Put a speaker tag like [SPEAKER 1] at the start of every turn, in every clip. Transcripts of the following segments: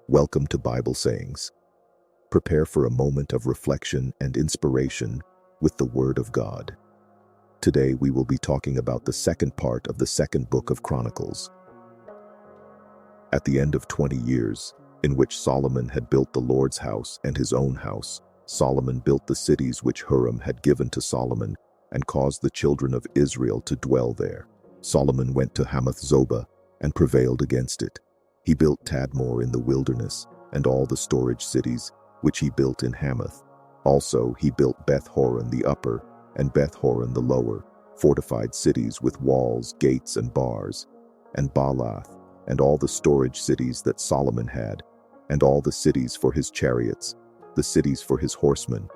[SPEAKER 1] Welcome to Bible Sayings. Prepare for a moment of reflection and inspiration with the Word of God. Today we will be talking about the second part of the second book of Chronicles. At the end of 20 years, in which Solomon had built the Lord's house and his own house, Solomon built the cities which Hiram had given to Solomon and caused the children of Israel to dwell there. Solomon went to Hamath-zobah and prevailed against it. He built Tadmor in the wilderness and all the storage cities which he built in Hamath. Also he built Beth-horon the upper and Beth-horon the lower, fortified cities with walls, gates, and bars, and Baalath, and all the storage cities that Solomon had, and all the cities for his chariots, the cities for his horsemen,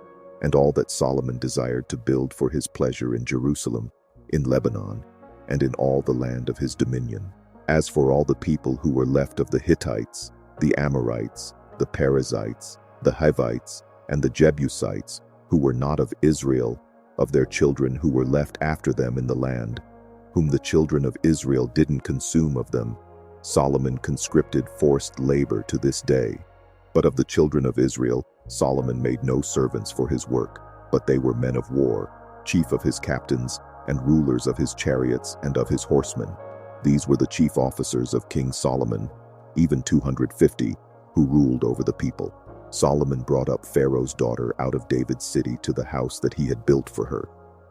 [SPEAKER 1] and all that Solomon desired to build for his pleasure in Jerusalem, in Lebanon, and in all the land of his dominion. As for all the people who were left of the Hittites, the Amorites, the Perizzites, the Hivites, and the Jebusites, who were not of Israel, of their children who were left after them in the land, whom the children of Israel didn't consume of them, Solomon conscripted forced labor to this day. But of the children of Israel, Solomon made no servants for his work, but they were men of war, chief of his captains, and rulers of his chariots and of his horsemen. These were the chief officers of King Solomon, even 250, who ruled over the people. Solomon brought up Pharaoh's daughter out of David's city to the house that he had built for her.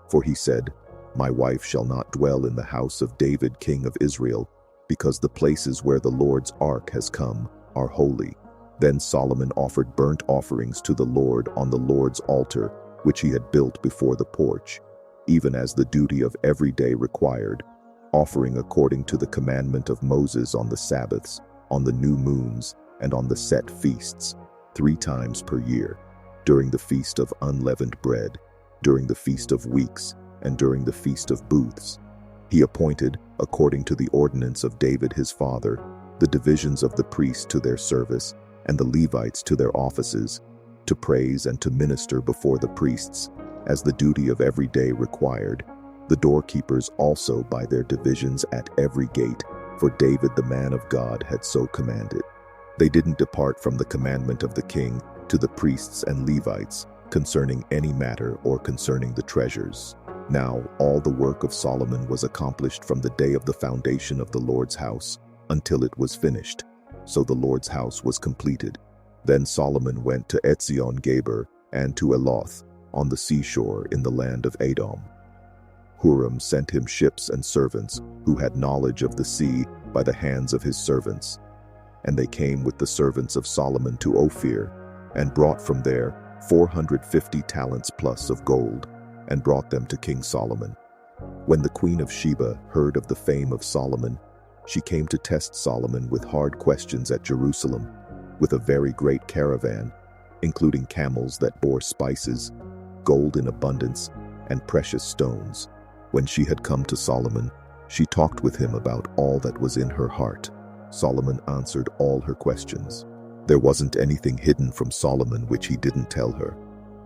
[SPEAKER 1] For he said, "My wife shall not dwell in the house of David king of Israel, because the places where the Lord's ark has come are holy." Then Solomon offered burnt offerings to the Lord on the Lord's altar, which he had built before the porch, even as the duty of every day required, offering according to the commandment of Moses on the Sabbaths, on the new moons, and on the set feasts, 3 times per year, during the feast of unleavened bread, during the feast of weeks, and during the feast of booths. He appointed, according to the ordinance of David his father, the divisions of the priests to their service, and the Levites to their offices, to praise and to minister before the priests, as the duty of every day required, the doorkeepers also by their divisions at every gate, for David the man of God had so commanded. They didn't depart from the commandment of the king to the priests and Levites concerning any matter or concerning the treasures. Now all the work of Solomon was accomplished from the day of the foundation of the Lord's house until it was finished. So the Lord's house was completed. Then Solomon went to Etzion-Geber and to Eloth on the seashore in the land of Edom. Huram sent him ships and servants who had knowledge of the sea by the hands of his servants. And they came with the servants of Solomon to Ophir, and brought from there 450 talents plus of gold, and brought them to King Solomon. When the Queen of Sheba heard of the fame of Solomon, she came to test Solomon with hard questions at Jerusalem, with a very great caravan, including camels that bore spices, gold in abundance, and precious stones. When she had come to Solomon, she talked with him about all that was in her heart. Solomon answered all her questions. There wasn't anything hidden from Solomon which he didn't tell her.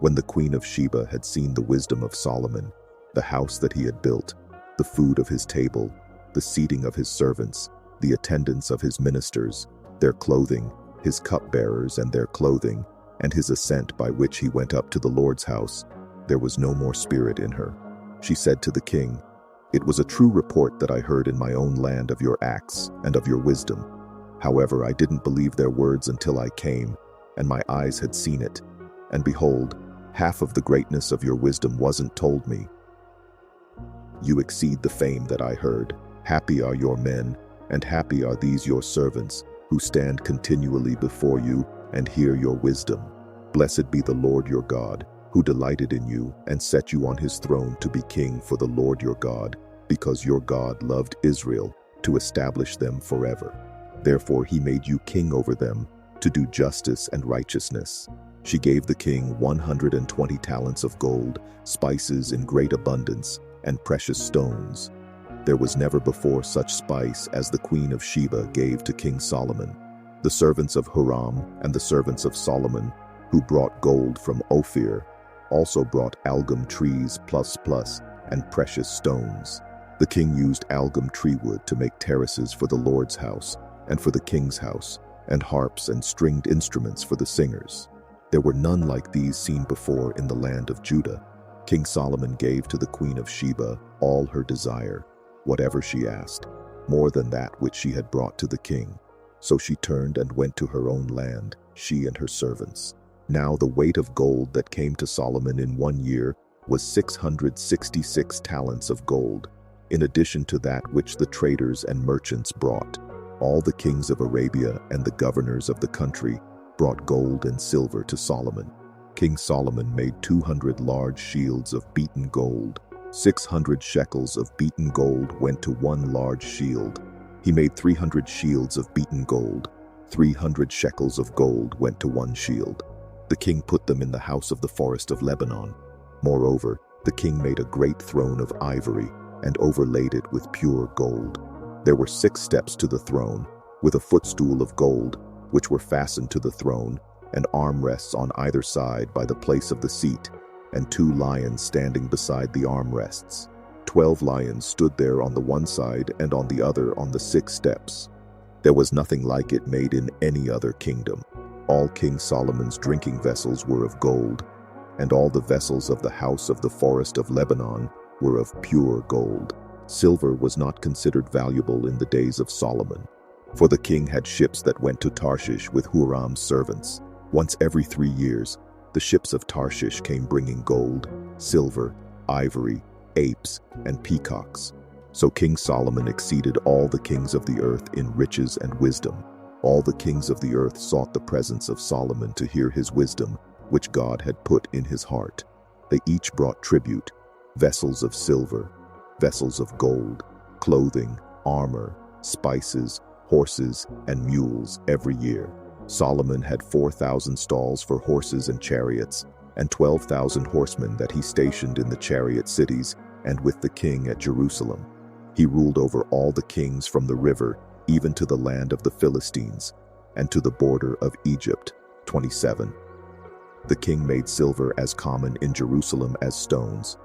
[SPEAKER 1] When the Queen of Sheba had seen the wisdom of Solomon, the house that he had built, the food of his table, the seating of his servants, the attendance of his ministers, their clothing, his cupbearers and their clothing, and his ascent by which he went up to the Lord's house, there was no more spirit in her. She said to the king, "It was a true report that I heard in my own land of your acts and of your wisdom. However, I didn't believe their words until I came, and my eyes had seen it. And behold, half of the greatness of your wisdom wasn't told me. You exceed the fame that I heard. Happy are your men, and happy are these your servants, who stand continually before you and hear your wisdom. Blessed be the Lord your God, who delighted in you and set you on his throne to be king for the Lord your God, because your God loved Israel to establish them forever. Therefore he made you king over them, to do justice and righteousness." She gave the king 120 talents of gold, spices in great abundance, and precious stones. There was never before such spice as the Queen of Sheba gave to King Solomon. The servants of Hiram and the servants of Solomon, who brought gold from Ophir, also brought algum trees plus and precious stones. The king used algum tree wood to make terraces for the Lord's house and for the king's house, and harps and stringed instruments for the singers. There were none like these seen before in the land of Judah. King Solomon gave to the Queen of Sheba all her desire, whatever she asked, more than that which she had brought to the king. So she turned and went to her own land, she and her servants. Now the weight of gold that came to Solomon in 1 year was 666 talents of gold, in addition to that which the traders and merchants brought. All the kings of Arabia and the governors of the country brought gold and silver to Solomon. King Solomon made 200 large shields of beaten gold. 600 shekels of beaten gold went to one large shield. He made 300 shields of beaten gold. 300 shekels of gold went to one shield. The king put them in the house of the forest of Lebanon. Moreover, the king made a great throne of ivory and overlaid it with pure gold. There were 6 steps to the throne, with a footstool of gold, which were fastened to the throne, and armrests on either side by the place of the seat, and 2 lions standing beside the armrests. 12 lions stood there on the one side and on the other on the 6 steps. There was nothing like it made in any other kingdom. All King Solomon's drinking vessels were of gold, and all the vessels of the house of the forest of Lebanon were of pure gold. Silver was not considered valuable in the days of Solomon, for the king had ships that went to Tarshish with Huram's servants. Once every 3 years, the ships of Tarshish came bringing gold, silver, ivory, apes, and peacocks. So King Solomon exceeded all the kings of the earth in riches and wisdom. All the kings of the earth sought the presence of Solomon to hear his wisdom, which God had put in his heart. They each brought tribute, vessels of silver, vessels of gold, clothing, armor, spices, horses, and mules every year. Solomon had 4,000 stalls for horses and chariots, and 12,000 horsemen that he stationed in the chariot cities and with the king at Jerusalem. He ruled over all the kings from the river even to the land of the Philistines, and to the border of Egypt. 27. The king made silver as common in Jerusalem as stones,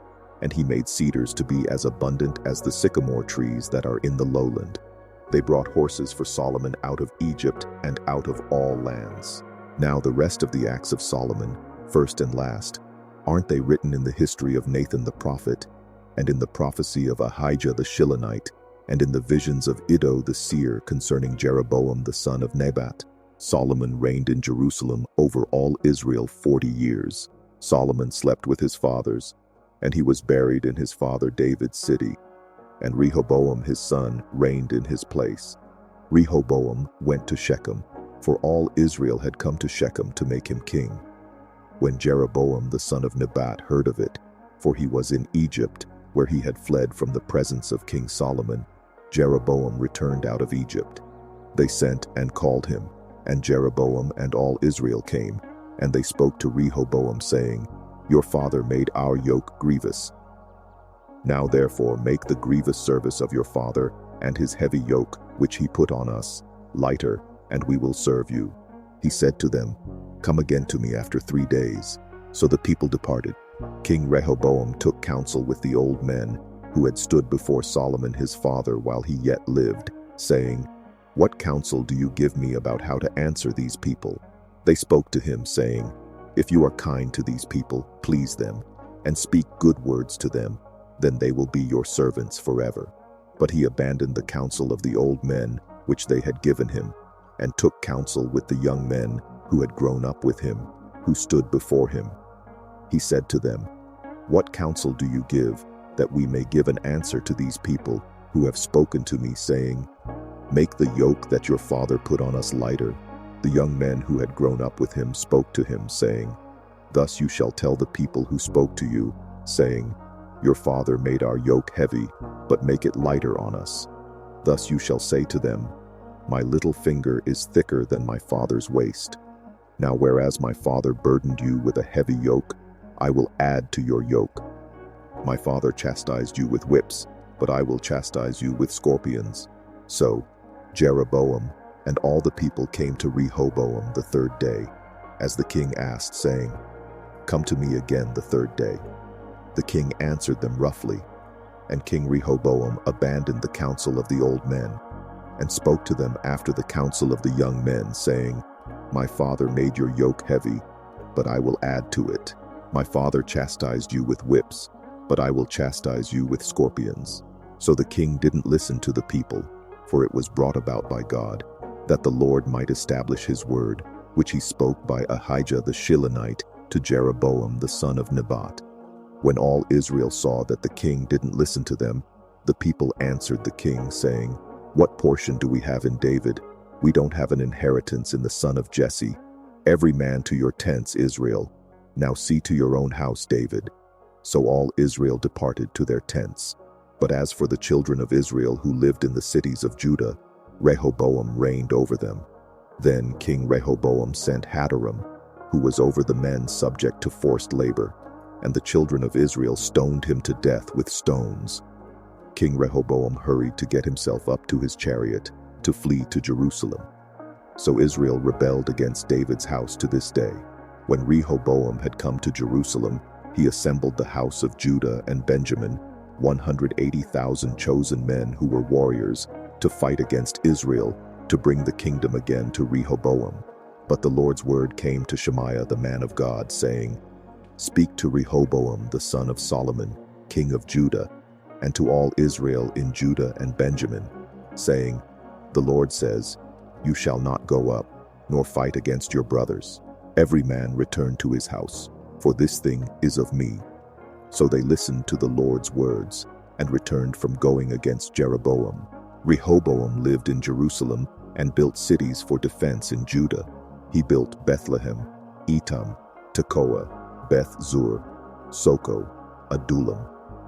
[SPEAKER 1] and he made cedars to be as abundant as the sycamore trees that are in the lowland. They brought horses for Solomon out of Egypt and out of all lands. Now the rest of the acts of Solomon, first and last, aren't they written in the history of Nathan the prophet, and in the prophecy of Ahijah the Shilonite, and in the visions of Iddo the seer concerning Jeroboam the son of Nebat? Solomon reigned in Jerusalem over all Israel 40 years. Solomon slept with his fathers, and he was buried in his father David's city. And Rehoboam his son reigned in his place. Rehoboam went to Shechem, for all Israel had come to Shechem to make him king. When Jeroboam the son of Nebat heard of it, for he was in Egypt, where he had fled from the presence of King Solomon, Jeroboam returned out of Egypt. They sent and called him, and Jeroboam and all Israel came, and they spoke to Rehoboam, saying, "Your father made our yoke grievous. Now therefore make the grievous service of your father and his heavy yoke, which he put on us, lighter, and we will serve you." He said to them, "Come again to me after 3 days." So the people departed. King Rehoboam took counsel with the old men who had stood before Solomon his father while he yet lived, saying, "What counsel do you give me about how to answer these people?" They spoke to him, saying, "If you are kind to these people, please them, and speak good words to them, then they will be your servants forever." But he abandoned the counsel of the old men which they had given him, and took counsel with the young men who had grown up with him, who stood before him. He said to them, "What counsel do you give, that we may give an answer to these people who have spoken to me, saying, 'Make the yoke that your father put on us lighter'?" The young men who had grown up with him spoke to him, saying, "Thus you shall tell the people who spoke to you, saying, 'Your father made our yoke heavy, but make it lighter on us.' Thus you shall say to them, 'My little finger is thicker than my father's waist. Now whereas my father burdened you with a heavy yoke, I will add to your yoke. My father chastised you with whips, but I will chastise you with scorpions." So Jeroboam and all the people came to Rehoboam the 3rd day, as the king asked, saying, "Come to me again the 3rd day." The king answered them roughly, and King Rehoboam abandoned the counsel of the old men. and spoke to them after the counsel of the young men, saying, My father made your yoke heavy, but I will add to it. My father chastised you with whips, but I will chastise you with scorpions. So the king didn't listen to the people, for it was brought about by God, that the Lord might establish his word, which he spoke by Abijah the Shilonite to Jeroboam the son of Nebat. When all Israel saw that the king didn't listen to them, the people answered the king, saying, What portion do we have in David? We don't have an inheritance in the son of Jesse. Every man to your tents, Israel. Now see to your own house, David. So all Israel departed to their tents. But as for the children of Israel who lived in the cities of Judah, Rehoboam reigned over them. Then King Rehoboam sent Hadoram, who was over the men subject to forced labor, and the children of Israel stoned him to death with stones. King Rehoboam hurried to get himself up to his chariot, to flee to Jerusalem. So Israel rebelled against David's house to this day. When Rehoboam had come to Jerusalem, he assembled the house of Judah and Benjamin, 180,000 chosen men who were warriors, to fight against Israel, to bring the kingdom again to Rehoboam. But the Lord's word came to Shemaiah the man of God, saying, Speak to Rehoboam the son of Solomon, king of Judah, and to all Israel in Judah and Benjamin, saying, The Lord says, You shall not go up, nor fight against your brothers. Every man return to his house, for this thing is of me. So they listened to the Lord's words, and returned from going against Jeroboam. Rehoboam lived in Jerusalem, and built cities for defense in Judah. He built Bethlehem, Etam, Tekoa, Beth-zur, Soko, Adullam,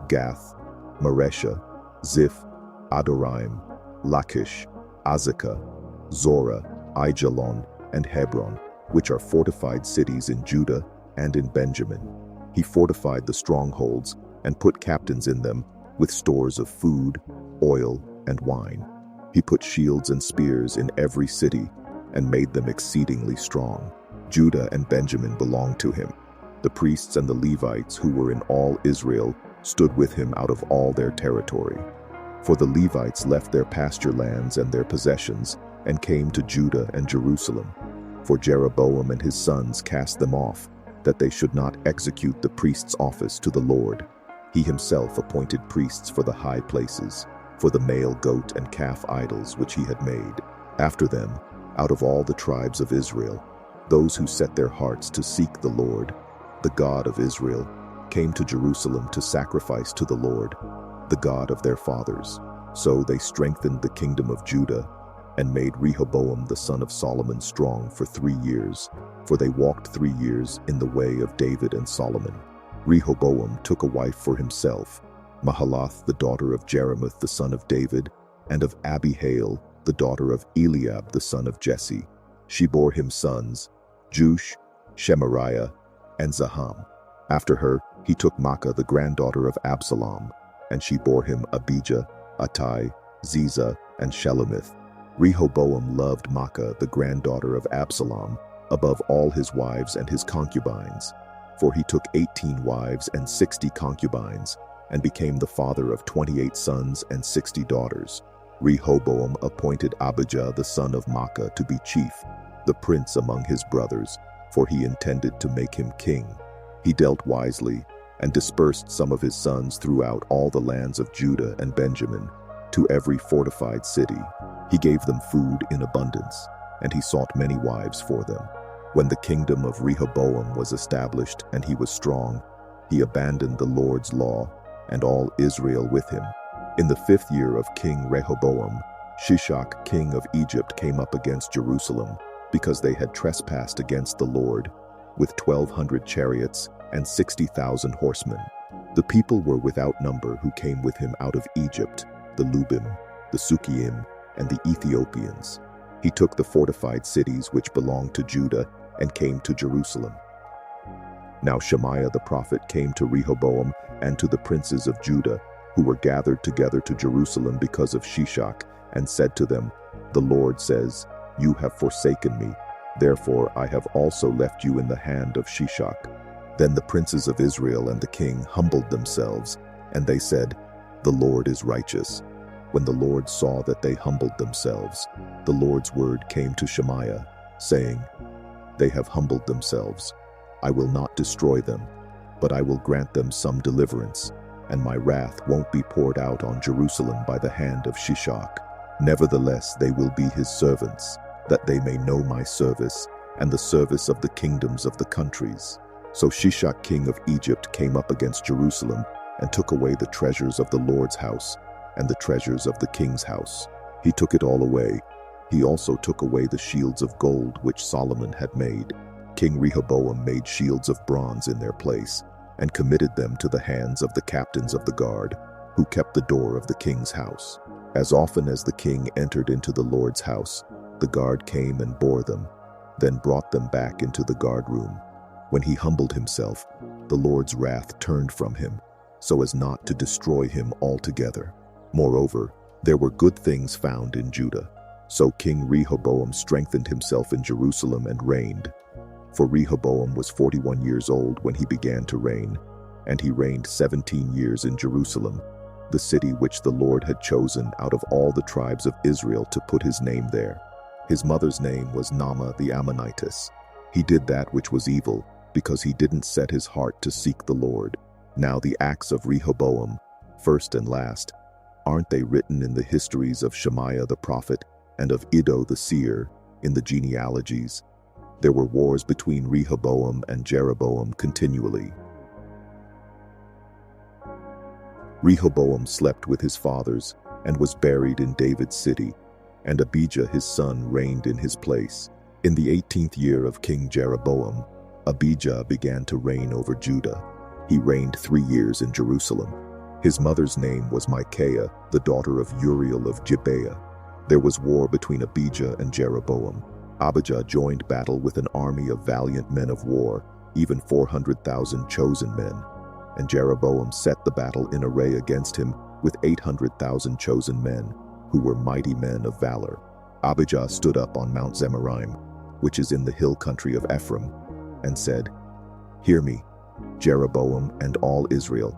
[SPEAKER 1] Gath, Maresha, Ziph, Adoraim, Lachish, Azekah, Zorah, Aijalon, and Hebron, which are fortified cities in Judah and in Benjamin. He fortified the strongholds and put captains in them with stores of food, oil, and wine. He put shields and spears in every city and made them exceedingly strong. Judah and Benjamin belonged to him. The priests and the Levites who were in all Israel stood with him out of all their territory. For the Levites left their pasture lands and their possessions and came to Judah and Jerusalem. For Jeroboam and his sons cast them off, that they should not execute the priest's office to the Lord. He himself appointed priests for the high places, for the male goat and calf idols which he had made. After them, out of all the tribes of Israel, those who set their hearts to seek the Lord, the God of Israel, came to Jerusalem to sacrifice to the Lord, the God of their fathers. So they strengthened the kingdom of Judah and made Rehoboam the son of Solomon strong for 3 years, for they walked 3 years in the way of David and Solomon. Rehoboam took a wife for himself, Mahalath the daughter of Jeremoth the son of David, and of Abihail the daughter of Eliab the son of Jesse. She bore him sons, Jush, Shemariah, and Zaham. After her, he took Maacah the granddaughter of Absalom, and she bore him Abijah, Attai, Ziza, and Shelomith. Rehoboam loved Maacah the granddaughter of Absalom above all his wives and his concubines, for he took 18 wives and 60 concubines, and became the father of 28 sons and 60 daughters. Rehoboam appointed Abijah the son of Maacah to be chief, the prince among his brothers, for he intended to make him king. He dealt wisely, and dispersed some of his sons throughout all the lands of Judah and Benjamin, to every fortified city. He gave them food in abundance, and he sought many wives for them. When the kingdom of Rehoboam was established and he was strong, he abandoned the Lord's law, and all Israel with him. In the 5th year of King Rehoboam, Shishak king of Egypt came up against Jerusalem, because they had trespassed against the Lord, with 1,200 chariots and 60,000 horsemen. The people were without number who came with him out of Egypt, the Lubim, the Sukkiim, and the Ethiopians. He took the fortified cities which belonged to Judah and came to Jerusalem. Now Shemaiah the prophet came to Rehoboam and to the princes of Judah, who were gathered together to Jerusalem because of Shishak, and said to them, The Lord says, You have forsaken me, therefore I have also left you in the hand of Shishak. Then the princes of Israel and the king humbled themselves, and they said, The Lord is righteous. When the Lord saw that they humbled themselves, the Lord's word came to Shemaiah, saying, "They have humbled themselves. I will not destroy them, but I will grant them some deliverance, and my wrath won't be poured out on Jerusalem by the hand of Shishak. Nevertheless, they will be his servants, that they may know my service, and the service of the kingdoms of the countries." So Shishak king of Egypt came up against Jerusalem and took away the treasures of the Lord's house and the treasures of the king's house. He took it all away. He also took away the shields of gold which Solomon had made. King Rehoboam made shields of bronze in their place and committed them to the hands of the captains of the guard, who kept the door of the king's house. As often as the king entered into the Lord's house, the guard came and bore them, then brought them back into the guard room. When he humbled himself, the Lord's wrath turned from him, so as not to destroy him altogether. Moreover, there were good things found in Judah. So King Rehoboam strengthened himself in Jerusalem and reigned. For Rehoboam was 41 years old when he began to reign, and he reigned 17 years in Jerusalem, the city which the Lord had chosen out of all the tribes of Israel to put his name there. His mother's name was Naamah the Ammonitess. He did that which was evil, because he didn't set his heart to seek the Lord. Now the acts of Rehoboam, first and last, aren't they written in the histories of Shemaiah the prophet and of Iddo the seer, in the genealogies? There were wars between Rehoboam and Jeroboam continually. Rehoboam slept with his fathers and was buried in David's city, and Abijah his son reigned in his place. In the 18th year of King Jeroboam, Abijah began to reign over Judah. He reigned 3 years in Jerusalem. His mother's name was Micaiah, the daughter of Uriel of Gibeah. There was war between Abijah and Jeroboam. Abijah joined battle with an army of valiant men of war, even 400,000 chosen men. And Jeroboam set the battle in array against him with 800,000 chosen men, who were mighty men of valor. Abijah stood up on Mount Zemaraim, which is in the hill country of Ephraim, and said, "Hear me, Jeroboam and all Israel.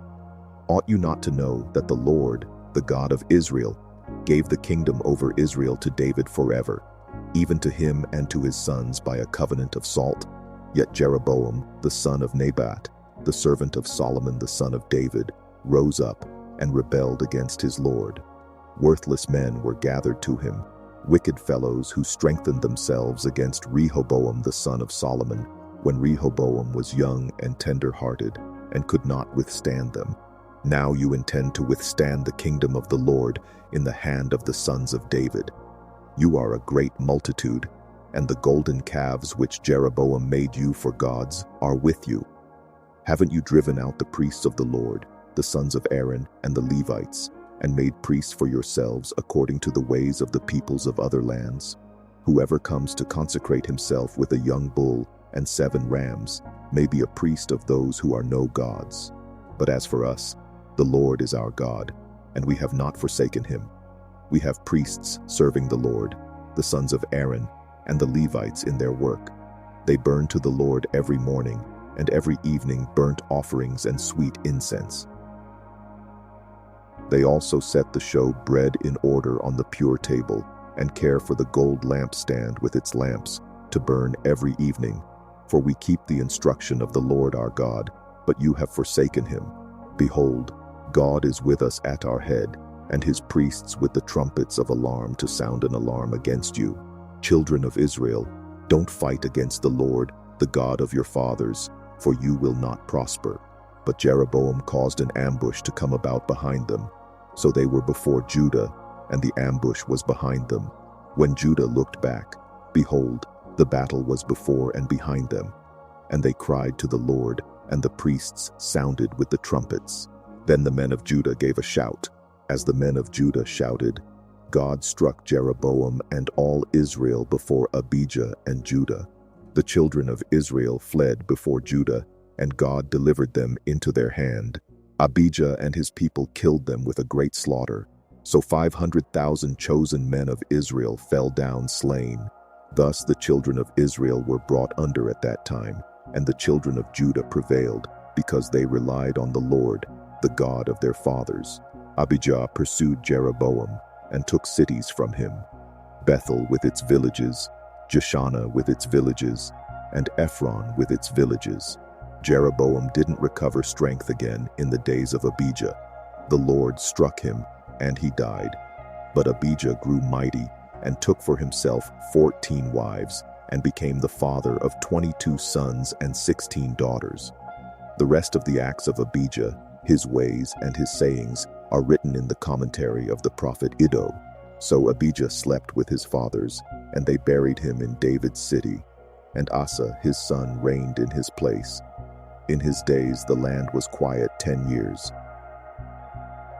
[SPEAKER 1] Ought you not to know that the Lord, the God of Israel, gave the kingdom over Israel to David forever, even to him and to his sons by a covenant of salt? Yet Jeroboam, the son of Nebat, the servant of Solomon the son of David, rose up and rebelled against his Lord. Worthless men were gathered to him, wicked fellows who strengthened themselves against Rehoboam the son of Solomon, when Rehoboam was young and tender-hearted and could not withstand them. Now you intend to withstand the kingdom of the Lord in the hand of the sons of David. You are a great multitude, and the golden calves which Jeroboam made you for gods are with you. Haven't you driven out the priests of the Lord, the sons of Aaron and the Levites, and made priests for yourselves according to the ways of the peoples of other lands? Whoever comes to consecrate himself with a young bull and 7 rams may be a priest of those who are no gods. But as for us, the Lord is our God, and we have not forsaken him. We have priests serving the Lord, the sons of Aaron and the Levites in their work. They burn to the Lord every morning, and every evening burnt offerings and sweet incense. They also set the show bread in order on the pure table, and care for the gold lampstand with its lamps, to burn every evening. For we keep the instruction of the Lord our God, but you have forsaken him. Behold, God is with us at our head, and his priests with the trumpets of alarm to sound an alarm against you. Children of Israel, don't fight against the Lord, the God of your fathers, for you will not prosper." But Jeroboam caused an ambush to come about behind them. So they were before Judah, and the ambush was behind them. When Judah looked back, behold, the battle was before and behind them. And they cried to the Lord, and the priests sounded with the trumpets. Then the men of Judah gave a shout. As the men of Judah shouted, God struck Jeroboam and all Israel before Abijah and Judah. The children of Israel fled before Judah, and God delivered them into their hand. Abijah and his people killed them with a great slaughter. So 500,000 chosen men of Israel fell down slain. Thus the children of Israel were brought under at that time, and the children of Judah prevailed, because they relied on the Lord, the God of their fathers. Abijah pursued Jeroboam and took cities from him, Bethel with its villages, Jeshanah with its villages, and Ephron with its villages. Jeroboam didn't recover strength again in the days of Abijah. The Lord struck him, and he died. But Abijah grew mighty and took for himself 14 wives and became the father of 22 sons and 16 daughters. The rest of the acts of Abijah, his ways and his sayings, are written in the commentary of the prophet Iddo. So Abijah slept with his fathers, and they buried him in David's city, and Asa his son reigned in his place. In his days the land was quiet 10 years.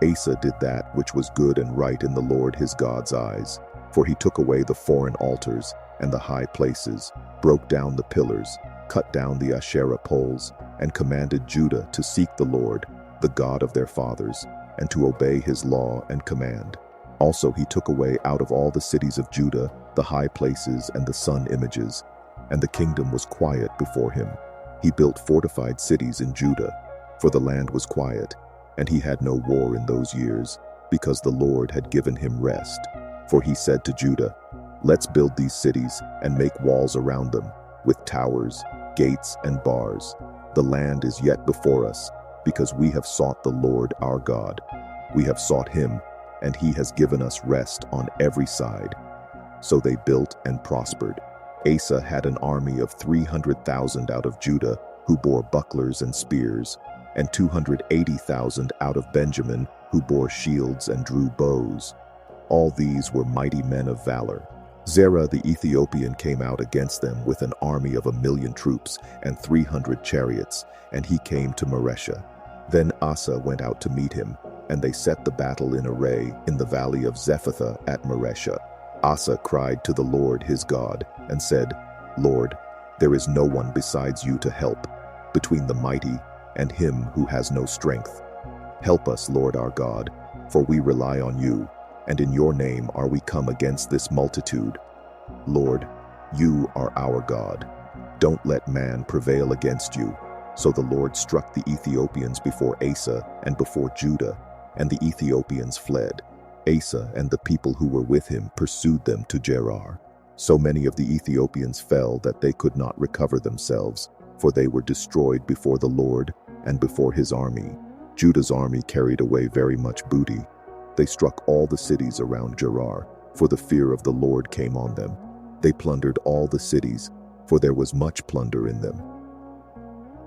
[SPEAKER 1] Asa did that which was good and right in the Lord his God's eyes, for he took away the foreign altars and the high places, broke down the pillars, cut down the Asherah poles, and commanded Judah to seek the Lord, the God of their fathers, and to obey his law and command. Also he took away out of all the cities of Judah the high places and the sun images, and the kingdom was quiet before him. He built fortified cities in Judah, for the land was quiet, and he had no war in those years, because the Lord had given him rest. For he said to Judah, "Let's build these cities and make walls around them, with towers, gates, and bars. The land is yet before us, because we have sought the Lord our God. We have sought him, and he has given us rest on every side." So they built and prospered. Asa had an army of 300,000 out of Judah, who bore bucklers and spears, and 280,000 out of Benjamin, who bore shields and drew bows. All these were mighty men of valor. Zerah the Ethiopian came out against them with an army of 1,000,000 troops and 300 chariots, and he came to Mareshah. Then Asa went out to meet him, and they set the battle in array in the valley of Zephathah at Mareshah. Asa cried to the Lord his God, and said, "Lord, there is no one besides you to help, between the mighty and him who has no strength. Help us, Lord our God, for we rely on you, and in your name are we come against this multitude. Lord, you are our God. Don't let man prevail against you." So the Lord struck the Ethiopians before Asa and before Judah, and the Ethiopians fled. Asa and the people who were with him pursued them to Gerar. So many of the Ethiopians fell that they could not recover themselves, for they were destroyed before the Lord and before his army. Judah's army carried away very much booty. They struck all the cities around Gerar, for the fear of the Lord came on them. They plundered all the cities, for there was much plunder in them.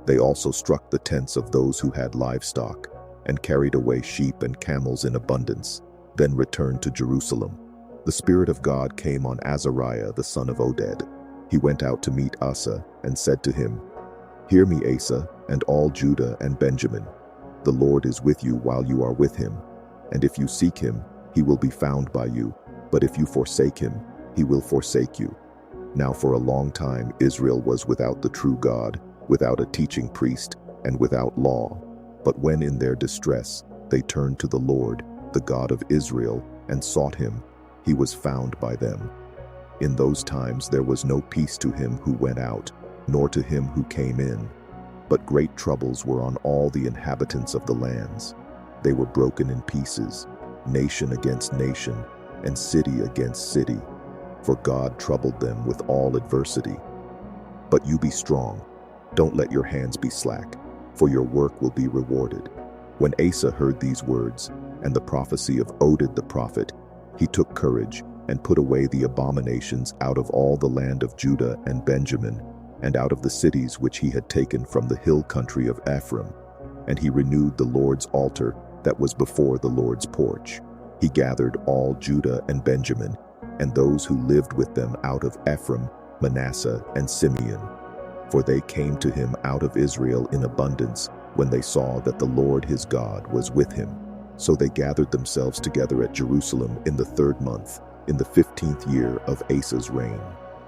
[SPEAKER 1] They also struck the tents of those who had livestock, and carried away sheep and camels in abundance, then returned to Jerusalem. The Spirit of God came on Azariah the son of Oded. He went out to meet Asa, and said to him, "Hear me, Asa, and all Judah and Benjamin. The Lord is with you while you are with him, and if you seek him, he will be found by you, but if you forsake him, he will forsake you." Now for a long time Israel was without the true God, without a teaching priest, and without law. But when in their distress they turned to the Lord, the God of Israel, and sought him, he was found by them. In those times there was no peace to him who went out, nor to him who came in. But great troubles were on all the inhabitants of the lands. They were broken in pieces, nation against nation, and city against city, for God troubled them with all adversity. But you be strong, don't let your hands be slack, for your work will be rewarded. When Asa heard these words, and the prophecy of Oded the prophet, he took courage, and put away the abominations out of all the land of Judah and Benjamin, and out of the cities which he had taken from the hill country of Ephraim. And he renewed the Lord's altar that was before the Lord's porch. He gathered all Judah and Benjamin, and those who lived with them out of Ephraim, Manasseh, and Simeon. For they came to him out of Israel in abundance, when they saw that the Lord his God was with him. So they gathered themselves together at Jerusalem in the 3rd month, in the 15th year of Asa's reign.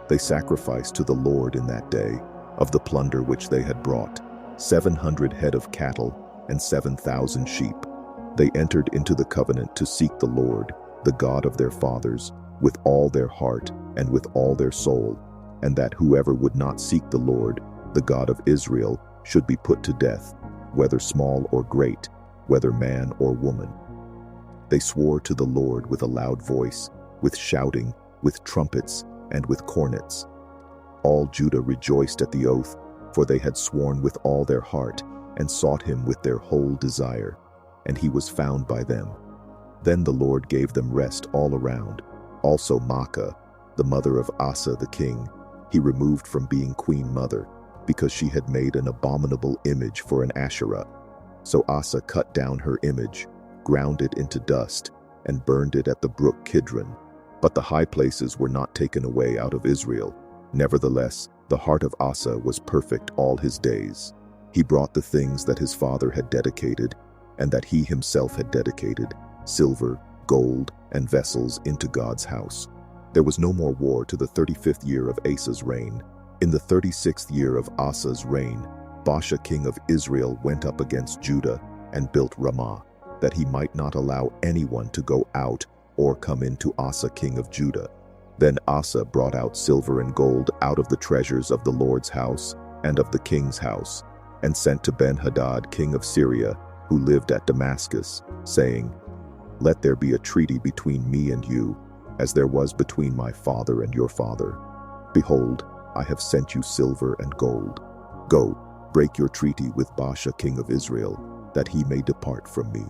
[SPEAKER 1] They sacrificed to the Lord in that day, of the plunder which they had brought, 700 head of cattle and 7,000 sheep. They entered into the covenant to seek the Lord, the God of their fathers, with all their heart and with all their soul, and that whoever would not seek the Lord, the God of Israel, should be put to death, whether small or great, whether man or woman. They swore to the Lord with a loud voice, with shouting, with trumpets, and with cornets. All Judah rejoiced at the oath, for they had sworn with all their heart, and sought him with their whole desire, and he was found by them. Then the Lord gave them rest all around. Also Maacah, the mother of Asa the king, he removed from being queen mother, because she had made an abominable image for an Asherah. So Asa cut down her image, ground it into dust, and burned it at the brook Kidron. But the high places were not taken away out of Israel. Nevertheless, the heart of Asa was perfect all his days. He brought the things that his father had dedicated, and that he himself had dedicated, silver, gold, and vessels, into God's house. There was no more war to the 35th year of Asa's reign. In the 36th year of Asa's reign, Baasha king of Israel went up against Judah and built Ramah, that he might not allow anyone to go out or come in to Asa king of Judah. Then Asa brought out silver and gold out of the treasures of the Lord's house and of the king's house, and sent to Ben-Hadad king of Syria, who lived at Damascus, saying, "Let there be a treaty between me and you, as there was between my father and your father. Behold, I have sent you silver and gold. Go, break your treaty with Baasha king of Israel, that he may depart from me."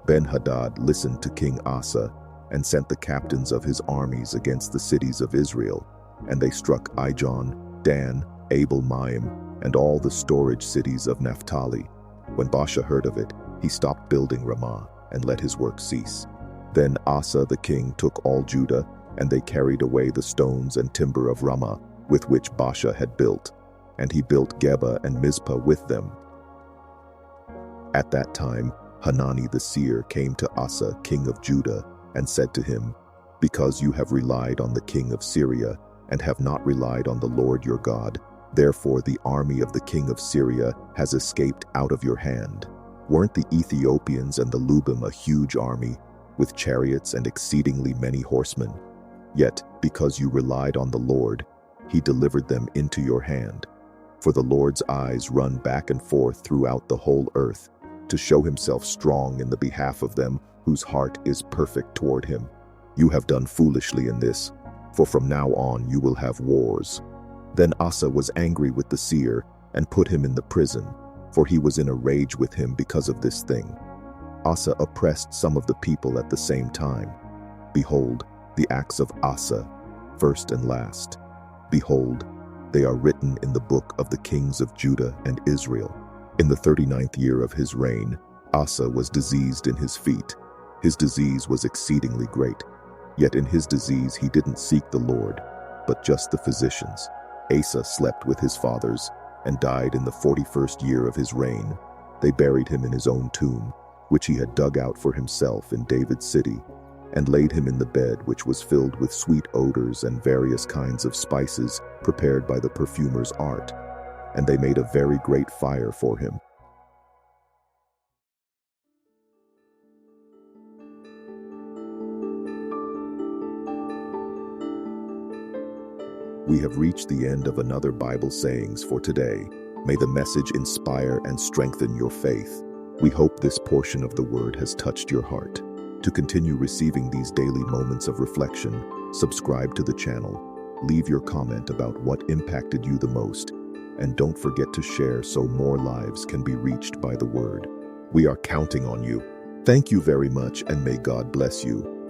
[SPEAKER 1] Ben-Hadad listened to King Asa, and sent the captains of his armies against the cities of Israel, and they struck Ijon, Dan, Abel-Maim, and all the storage cities of Naphtali. When Baasha heard of it, he stopped building Ramah, and let his work cease. Then Asa the king took all Judah, and they carried away the stones and timber of Ramah, with which Baasha had built, and he built Geba and Mizpah with them. At that time, Hanani the seer came to Asa king of Judah, and said to him, "Because you have relied on the king of Syria, and have not relied on the Lord your God, therefore the army of the king of Syria has escaped out of your hand. Weren't the Ethiopians and the Lubim a huge army, with chariots and exceedingly many horsemen? Yet, because you relied on the Lord, he delivered them into your hand. For the Lord's eyes run back and forth throughout the whole earth, to show himself strong in the behalf of them whose heart is perfect toward him. You have done foolishly in this, for from now on you will have wars." Then Asa was angry with the seer, and put him in the prison, for he was in a rage with him because of this thing. Asa oppressed some of the people at the same time. Behold, the acts of Asa, first and last. Behold, they are written in the book of the kings of Judah and Israel. In the 39th year of his reign, Asa was diseased in his feet. His disease was exceedingly great. Yet in his disease he didn't seek the Lord, but just the physicians. Asa slept with his fathers, and died in the 41st year of his reign. They buried him in his own tomb, which he had dug out for himself in David's city, and laid him in the bed which was filled with sweet odors and various kinds of spices prepared by the perfumer's art. And they made a very great fire for him. We have reached the end of another Bible sayings for today. May the message inspire and strengthen your faith. We hope this portion of the word has touched your heart. To continue receiving these daily moments of reflection, subscribe to the channel, leave your comment about what impacted you the most, and don't forget to share so more lives can be reached by the word. We are counting on you. Thank you very much, and may God bless you.